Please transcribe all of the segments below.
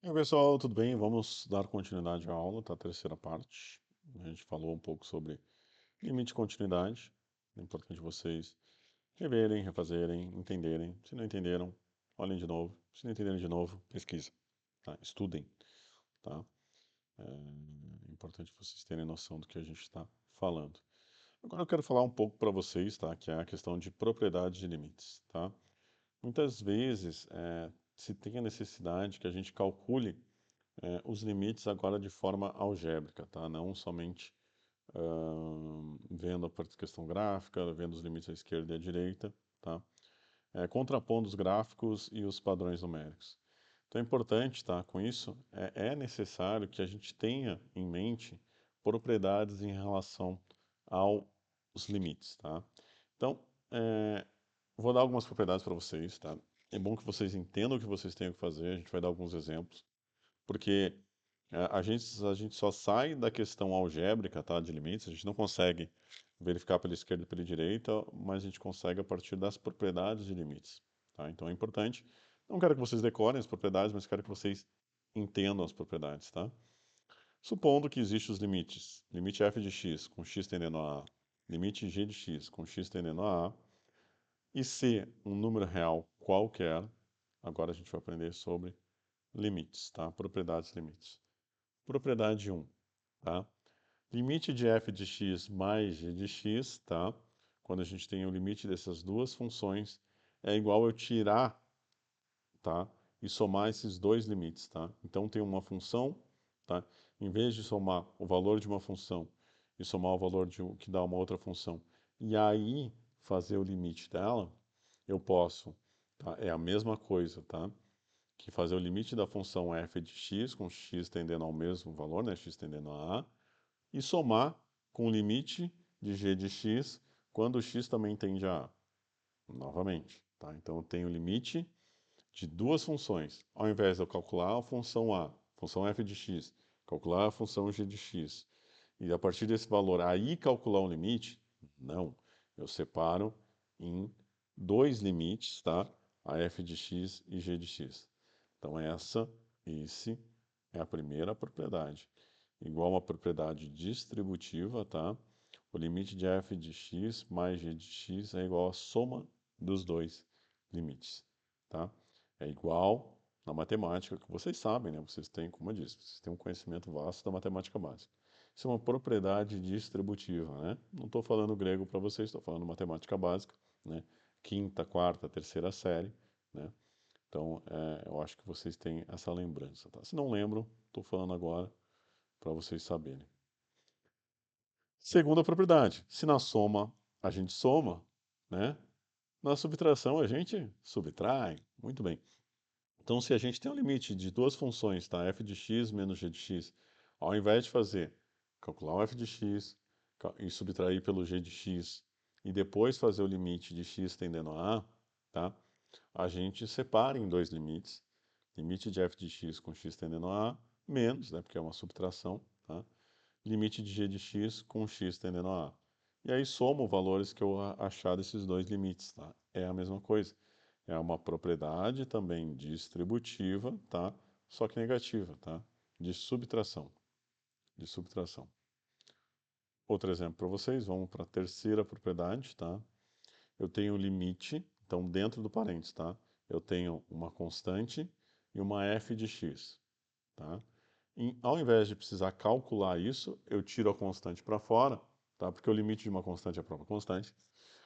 E aí, pessoal, tudo bem? Vamos dar continuidade à aula, tá? Terceira parte. A gente falou um pouco sobre limite de continuidade. É importante vocês reverem, refazerem, entenderem. Se não entenderam, olhem de novo. Se não entenderem de novo, pesquisem, tá? Estudem, tá? É importante vocês terem noção do que a gente está falando. Agora eu quero falar um pouco para vocês, tá? Que é a questão de propriedades de limites, tá? Muitas vezes se tem a necessidade que a gente calcule os limites agora de forma algébrica, tá? Não somente vendo a parte questão gráfica, vendo os limites à esquerda e à direita, tá? Contrapondo os gráficos e os padrões numéricos. Então é importante, tá? Com isso, é necessário que a gente tenha em mente propriedades em relação aos limites, tá? Então, vou dar algumas propriedades para vocês, tá? É bom que vocês entendam o que vocês têm que fazer, a gente vai dar alguns exemplos, porque a gente só sai da questão algébrica, tá, de limites, a gente não consegue verificar pela esquerda e pela direita, mas a gente consegue a partir das propriedades de limites, tá? Então é importante. Não quero que vocês decorem as propriedades, mas quero que vocês entendam as propriedades, tá? Supondo que existem os limites, limite f de x com x tendendo a a, limite g de x com x tendendo a a, e c um número real qualquer, agora a gente vai aprender sobre limites, tá? Propriedades limites. Propriedade 1, tá? Limite de f de x mais g de x, tá? Quando a gente tem o limite dessas duas funções, é igual eu tirar, tá? E somar esses dois limites, tá? Então tem uma função, tá? Em vez de somar o valor de uma função e somar o valor que dá uma outra função, e aí fazer o limite dela, eu posso, tá? É a mesma coisa, tá? Que fazer o limite da função f de x, com x tendendo ao mesmo valor, né, x tendendo a a, e somar com o limite de g de x quando x também tende a novamente. Tá? Então eu tenho o limite de duas funções. Ao invés de eu calcular a função a, função f de x, calcular a função g de x, e a partir desse valor aí calcular um limite, não. Eu separo em dois limites, tá? A f de x e g de x. Então esse é a primeira propriedade. Igual uma propriedade distributiva, tá? O limite de f de x mais g de x é igual à soma dos dois limites, tá? É igual na matemática, que vocês sabem, né? Vocês têm, como eu disse, vocês têm um conhecimento vasto da matemática básica. Isso é uma propriedade distributiva, né? Não estou falando grego para vocês, estou falando matemática básica, né? Quinta, quarta, terceira série, né? Então, eu acho que vocês têm essa lembrança, tá? Se não lembram, estou falando agora para vocês saberem. Segunda propriedade, se na soma a gente soma, né? Na subtração a gente subtrai. Muito bem. Então, se a gente tem um limite de duas funções, tá? F de x menos g de x, ao invés de fazer calcular o f de x e subtrair pelo g de x e depois fazer o limite de x tendendo a a, tá? A gente separa em dois limites. Limite de f de x com x tendendo a a, menos, né? Porque é uma subtração, tá? Limite de g de x com x tendendo a a. E aí somo valores que eu achar desses dois limites, tá? É a mesma coisa. É uma propriedade também distributiva, tá? Só que negativa, tá? De subtração. De subtração. Outro exemplo para vocês, vamos para a terceira propriedade, tá? Eu tenho o limite, então dentro do parênteses, tá? Eu tenho uma constante e uma f de x, tá? Ao invés de precisar calcular isso, eu tiro a constante para fora, tá? Porque o limite de uma constante é a própria constante,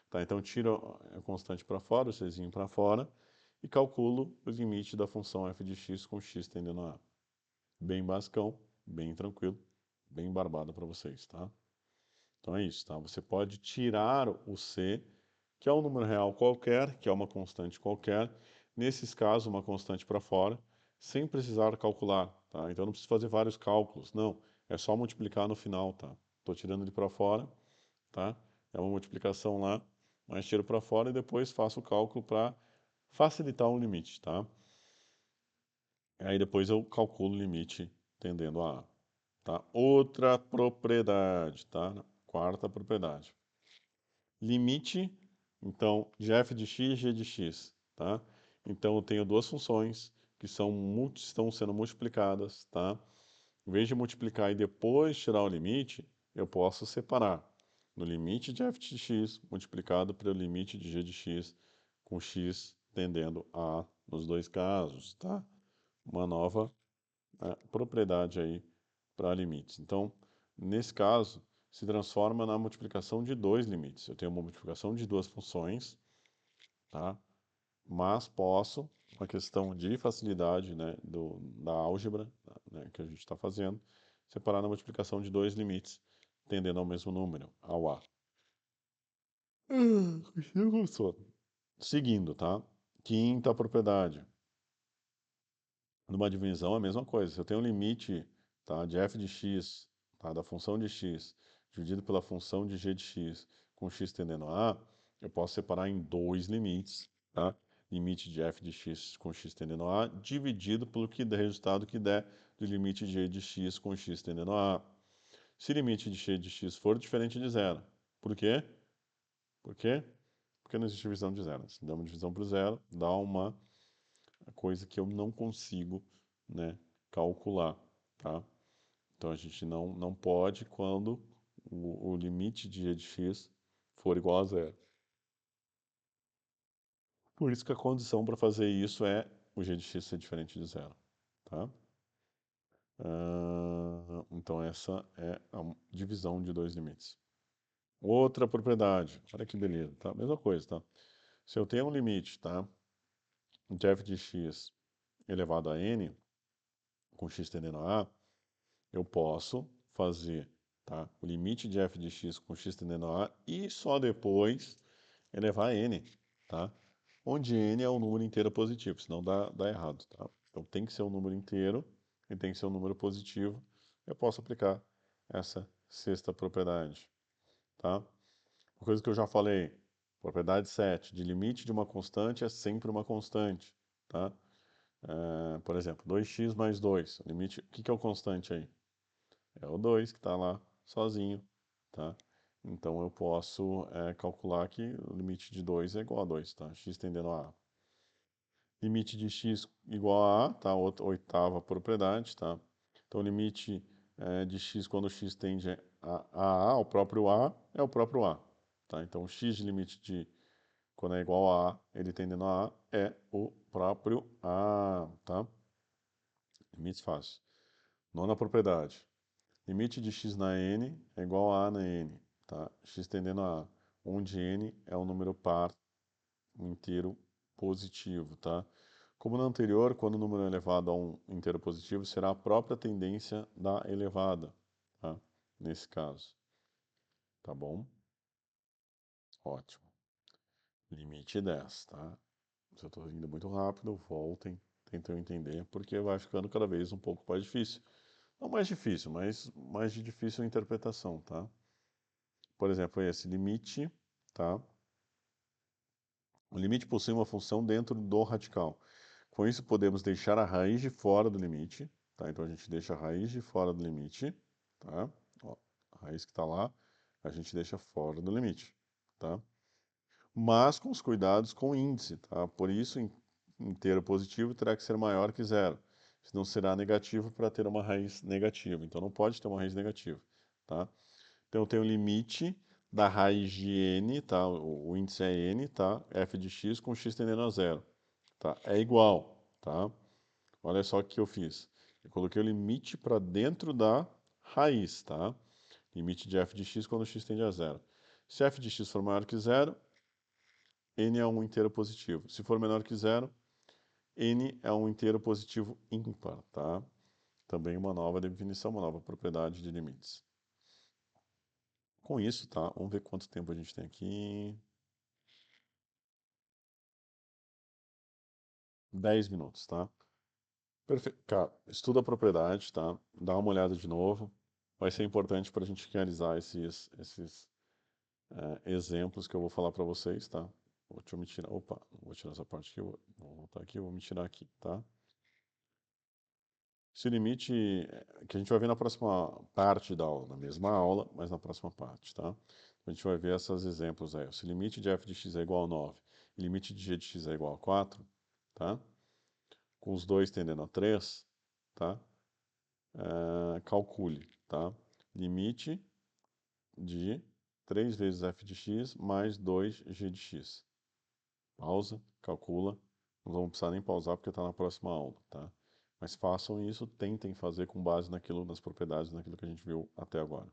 tá? Então tiro a constante para fora, o czinho para fora, e calculo o limite da função f de x com x tendendo a a. Bem basicão, bem tranquilo, bem barbado para vocês, tá? Então é isso, tá? Você pode tirar o c, que é um número real qualquer, que é uma constante qualquer, nesses casos uma constante para fora, sem precisar calcular, tá? Então não preciso fazer vários cálculos, não, é só multiplicar no final, tá? Estou tirando ele para fora, tá? É uma multiplicação lá, mas tiro para fora e depois faço o cálculo para facilitar o limite, tá? Aí depois eu calculo o limite tendendo a A, tá? Outra propriedade, tá? Quarta propriedade. Limite, então, de f de x, g de x, tá? Então eu tenho duas funções, que estão sendo multiplicadas, tá? Em vez de multiplicar e depois tirar o limite, eu posso separar no limite de f de x multiplicado pelo limite de g de x, com x tendendo a A nos dois casos, tá? Uma nova propriedade aí para limites. Então, nesse caso, se transforma na multiplicação de dois limites. Eu tenho uma multiplicação de duas funções, tá? Mas posso, uma questão de facilidade, né, da álgebra, né, que a gente está fazendo, separar na multiplicação de dois limites, tendendo ao mesmo número, ao A. Eu gostou. Seguindo, tá? Quinta propriedade. Numa divisão é a mesma coisa. Se eu tenho um limite, tá, de f de x, tá, da função de x, dividido pela função de g de x, com x tendendo a A, eu posso separar em dois limites, tá? Limite de f de x com x tendendo a A, dividido pelo resultado que der do limite de g de x com x tendendo a A. Se o limite de g de x for diferente de zero. Por quê? Por quê? Porque não existe divisão de zero. Se der uma divisão para o zero, dá uma coisa que eu não consigo, né, calcular, tá? Então a gente não pode quando o limite de g de x for igual a zero. Por isso que a condição para fazer isso é o g de x ser diferente de zero, tá? Então essa é a divisão de dois limites. Outra propriedade, olha que beleza, tá? Mesma coisa, tá? Se eu tenho um limite, tá, de f de x elevado a n, com x tendendo a A, eu posso fazer, tá, o limite de f de x com x tendendo a A e só depois elevar a n, tá? Onde n é um número inteiro positivo, senão dá errado, tá? Então tem que ser um número inteiro e tem que ser um número positivo. Eu posso aplicar essa sexta propriedade, tá? Uma coisa que eu já falei, propriedade 7, de limite de uma constante é sempre uma constante, tá? Por exemplo, 2x mais 2, limite, o que é o constante aí? É o 2 que está lá sozinho, tá? Então eu posso calcular que o limite de 2 é igual a 2, tá? X tendendo a A. Limite de x igual a A, tá? Oitava propriedade, tá? Então o limite de x quando x tende a A, o próprio A, é o próprio A, tá? Então o x de limite de quando é igual a A, ele tendendo a A, é o próprio A, tá? Limites fáceis. Nona propriedade. Limite de x na n é igual a na n, tá? X tendendo a A, onde n é um número par, um inteiro positivo, tá? Como no anterior, quando o número é elevado a um inteiro positivo, será a própria tendência da elevada, tá? Nesse caso, tá bom? Ótimo. Limite 10, tá? Se eu estou indo muito rápido, voltem, tentem entender, porque vai ficando cada vez um pouco mais difícil. Não mais difícil, mas mais de difícil interpretação, tá? Por exemplo, esse limite, tá? O limite possui uma função dentro do radical. Com isso, podemos deixar a raiz de fora do limite, tá? Então, a gente deixa a raiz de fora do limite, tá? Ó, a raiz que está lá, a gente deixa fora do limite, tá? Mas com os cuidados com o índice, tá? Por isso, inteiro positivo terá que ser maior que zero. Senão será negativo para ter uma raiz negativa. Então, não pode ter uma raiz negativa, tá? Então eu tenho o limite da raiz de n, tá? O índice é n, tá? F de x com x tendendo a zero, tá? É igual, tá? Olha só o que eu fiz. Eu coloquei o limite para dentro da raiz, tá? Limite de f de x quando x tende a zero. Se f de x for maior que zero, n é um inteiro positivo. Se for menor que zero, n é um inteiro positivo ímpar, tá? Também uma nova definição, uma nova propriedade de limites. Com isso, tá? Vamos ver quanto tempo a gente tem aqui. 10 minutos, tá? Perfeito. Cara, estuda a propriedade, tá? Dá uma olhada de novo. Vai ser importante para a gente realizar esses exemplos que eu vou falar para vocês, tá? Deixa eu me tirar. Opa, vou tirar essa parte aqui. Vou voltar aqui, vou me tirar aqui, tá? Esse limite que a gente vai ver na próxima parte da aula, na mesma aula, mas na próxima parte, tá? A gente vai ver esses exemplos aí. Se o limite de f de x é igual a 9 e limite de g de x é igual a 4, tá? com os dois tendendo a 3, tá? Calcule, tá? Limite de 3 vezes f de x mais 2g de x. Pausa, calcula. Não vamos precisar nem pausar porque está na próxima aula, tá? Mas façam isso, tentem fazer com base naquilo, nas propriedades, naquilo que a gente viu até agora.